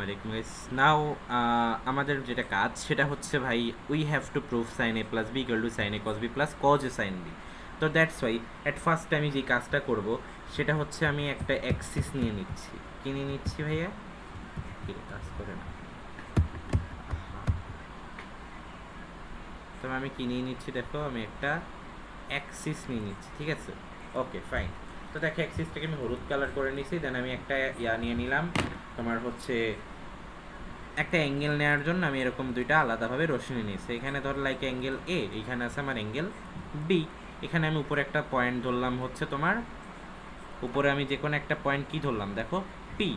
আলাইকুম গাইস। নাও আমাদের যেটা কাজ সেটা হচ্ছে ভাই, we have to prove sine A plus B equal to sine A cos B plus cos A sine B. তো দ্যাটস ওয়াই অ্যাট ফার্স্ট আমি যে কাজটা করব সেটা হচ্ছে আমি একটা অ্যাক্সিস নিয়ে নিচ্ছি। কি নিয়ে নিচ্ছি ভাইয়া? কি কাজ করে না। তবে আমি কি নিয়ে নিচ্ছি দেখো, আমি একটা অ্যাক্সিস নিয়ে নিচ্ছি, ঠিক আছে? Okay fine. তো দেখো অ্যাক্সিসটাকে আমি হলুদ কালার করে নিছি, দেন আমি একটা নিয়ে নিলাম তোমার হচ্ছে একটা অ্যাঙ্গেল নেওয়ার জন্য আমি এরকম দুইটা আলাদাভাবে রশ্মি নিয়েছি। এখানে ধর লাইক অ্যাঙ্গেল এ, এখানে আছে আমার অ্যাঙ্গেল বি। এখানে আমি উপরে একটা পয়েন্ট ধরলাম হচ্ছে তোমার, উপরে আমি যে কোনো একটা পয়েন্ট কি ধরলাম দেখো, পি।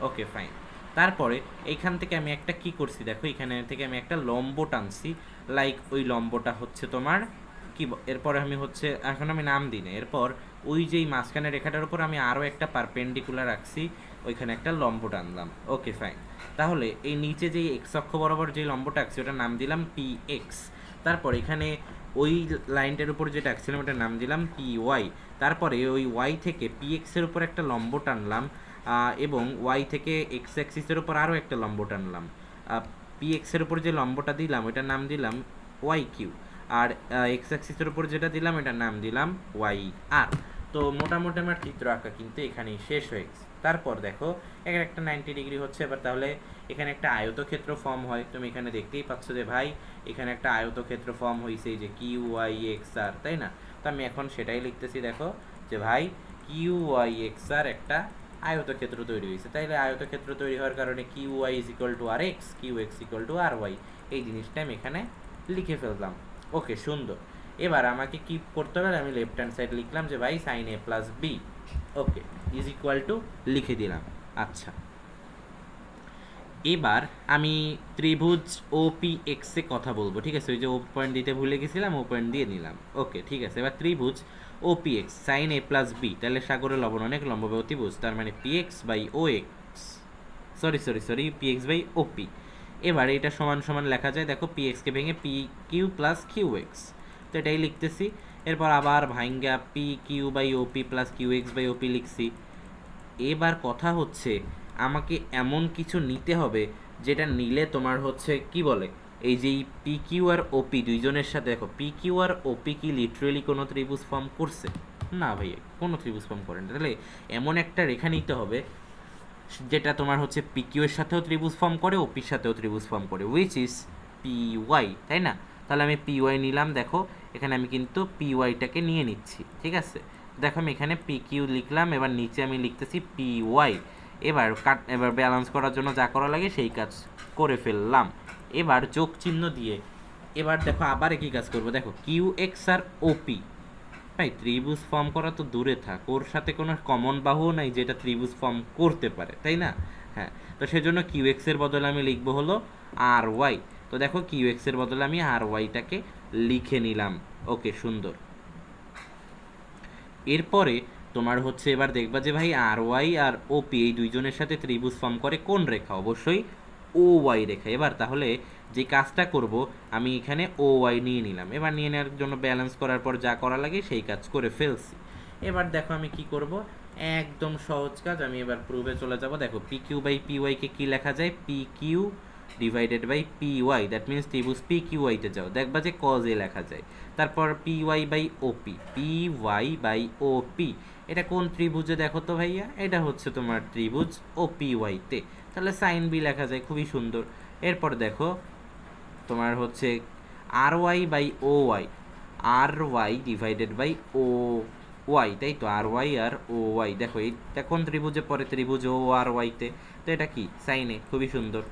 Okay fine. তারপরে এইখান থেকে আমি একটা কি করছি দেখো, এখানে থেকে আমি একটা লম্ব টানছি, লাইক ওই লম্বটা হচ্ছে তোমার কি এরপরে আমি হচ্ছে এখন আমি নাম দিই না, এরপর ওই যেই মাঝখানে রেখাটার উপর আমি আরও একটা পারপেন্ডিকুলার রাখছি, ওইখানে একটা লম্ব টানলাম। Okay fine. তাহলে এই নিচে যেই এক্স অক্ষ বরাবর যে লম্বটা আঁকছি ওটার নাম দিলাম পি এক্স। তারপর এখানে ওই লাইনটার উপর যেটা আঁকছিলাম ওটার নাম দিলাম পি ওয়াই। তারপরে ওই ওয়াই থেকে পি এক্সের উপর একটা লম্ব টানলাম, এবং ওয়াই থেকে এক্স অ্যাক্সিসের উপর আরও একটা লম্ব টানলাম। পি এক্সের উপর যে লম্বটা দিলাম ওটার নাম দিলাম ওয়াই কিউ, আর এক্স অ্যাক্সিসের উপর যেটা দিলাম এটার নাম দিলাম ওয়াই আর। তো মোটামুটি আমার চিত্র আঁকা কিন্তু এখানেই শেষ হয়ে গেছে। তারপর দেখো এখানে একটা 90 ডিগ্রি হচ্ছে। এবার তাহলে এখানে একটা আয়তক্ষেত্র ফর্ম হয়, তুমি এখানে দেখতেই পাচ্ছ যে ভাই এখানে একটা আয়তক্ষেত্র ফর্ম হয়েছে, এই যে কিউ ওয়াই এক্স আর, তাই না? তো আমি এখন সেটাই লিখতেছি দেখো যে ভাই কিউ ওয়াই এক্স আর একটা আয়তক্ষেত্র তৈরি হয়েছে। তাইলে আয়তক্ষেত্র তৈরি হওয়ার কারণে Q Y is equal to R X, Q X equal to R Y, এই জিনিসটা আমি এখানে লিখে ফেললাম। ওকে সুন্দর। এবার আমাকে কি করতে হবে, আমি লেফট হ্যান্ড সাইড লিখলাম যে ভাই sine A plus B, okay, is equal to লিখে দিলাম। আচ্ছা, এবার আমি ত্রিভুজ ও পি এক্সে কথা বলবো, ঠিক আছে? ওই যে ও পয়েন্ট দিতে ভুলে গেছিলাম, ও পয়েন্ট দিয়ে নিলাম। ওকে ঠিক আছে। এবার ত্রিভুজ O P X sine A plus B, তাহলে সাগরে লবণ অনেক লম্ববাহু ত্রিভুজ, তার মানে P X by O X, sorry P X by O P. এবার এটা সমান সমান লেখা যায় দেখো, পি এক্সকে ভেঙে P Q plus Q X, তো এটাই লিখতেছি। এরপর আবার ভাঙ্গা P Q by O P plus Q X by O P লিখছি। এবার কথা হচ্ছে আমাকে এমন কিছু নিতে হবে যেটা নিলে তোমার হচ্ছে কি বলে, এই যে পি কিউ আর ওপি দুইজনের সাথে দেখো, পি কিউ আর ওপি কি লিটারেলি কোনো ত্রিভুজ ফর্ম করছে? না ভাইয়া, কোনো ত্রিভুজ ফর্ম করে না। তাহলে এমন একটা রেখা নিতে হবে যেটা তোমার হচ্ছে পি কিউ এর সাথেও ত্রিভুজ ফর্ম করে, ওপির সাথেও ত্রিভুজ ফর্ম করে, উইচ ইজ পি ওয়াই, তাই না? তাহলে আমি পি ওয়াই নিলাম, দেখো এখানে আমি কিন্তু পি ওয়াইটাকে নিয়ে নিচ্ছি, ঠিক আছে? দেখো আমি এখানে পি কিউ লিখলাম, এবার নিচে আমি লিখতেছি পি ওয়াই। এবার ব্যালেন্স করার জন্য যা করা লাগে সেই কাজ করে ফেললাম। এবার যোগ চিহ্ন দিয়ে এবার দেখো আবার একই কাজ করবো, দেখো কিউ এক্স আর ওপি, ভাই ত্রিভুজ ফর্ম করা তো দূরে থাক, ওর সাথে কোনো কমন বাহুও নাই যেটা ত্রিভুজ ফর্ম করতে পারে, তাই না? হ্যাঁ, তো সেজন্য কিউ এক্সের বদলে আমি লিখবো হলো আর ওয়াই। তো দেখো কিউ এক্সের বদলে আমি আর ওয়াইটাকে লিখে নিলাম। ওকে সুন্দর। এরপরে তোমার হচ্ছে এবার দেখবা যে ভাই আর ওয়াই আর ওপি এই দুইজনের সাথে ত্রিভুজ ফর্ম করে কোন রেখা? অবশ্যই ও ওয়াই রেখা। এবার তাহলে যে কাজটা করব, আমি এখানে ও ওয়াই নিয়ে নিলাম। এবার নিয়ে নেওয়ার জন্য ব্যালেন্স করার পর যা করা লাগে সেই কাজ করে ফেলছি। এবার দেখো আমি কি করব, একদম সহজ কাজ। আমি এবার প্রুভে চলে যাব। দেখো পি কিউ বাই পি ওয়াইকে কী লেখা যায়? P Q divided by P Y, that means ত্রিভুজ পি কিউ ওয়াইতে যাও, দেখবা যে কজ এ লেখা যায়। তারপর P Y by OP, P Y by OP, এটা কোন ত্রিভুজে দেখো তো ভাইয়া? এটা হচ্ছে তোমার ত্রিভুজ ও পি ওয়াইতে, তাহলে সাইন বি লেখা যায়, খুবই সুন্দর। এরপর দেখো তোমার হচ্ছে R Y by O Y, R Y divided by O Y, তাই তো? আর ওয়াই আর ও ওয়াই, দেখো এইটা কোন ত্রিভুজে পড়ে? ত্রিভুজ ও আর ওয়াইতে, তো এটা কি সাইনে, খুবই সুন্দর,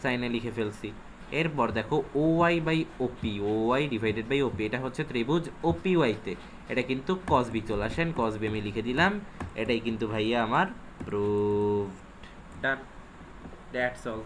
সাইনে লিখে ফেলছি। এরপর দেখো O Y by OP, O Y divided by OP, এটা হচ্ছে ত্রিভুজ ওপি ওয়াইতে, এটা কিন্তু কসবি। চলে আসেন, কসবি আমি লিখে দিলাম। এটাই কিন্তু ভাইয়া আমার প্রুভড। Done, that's all.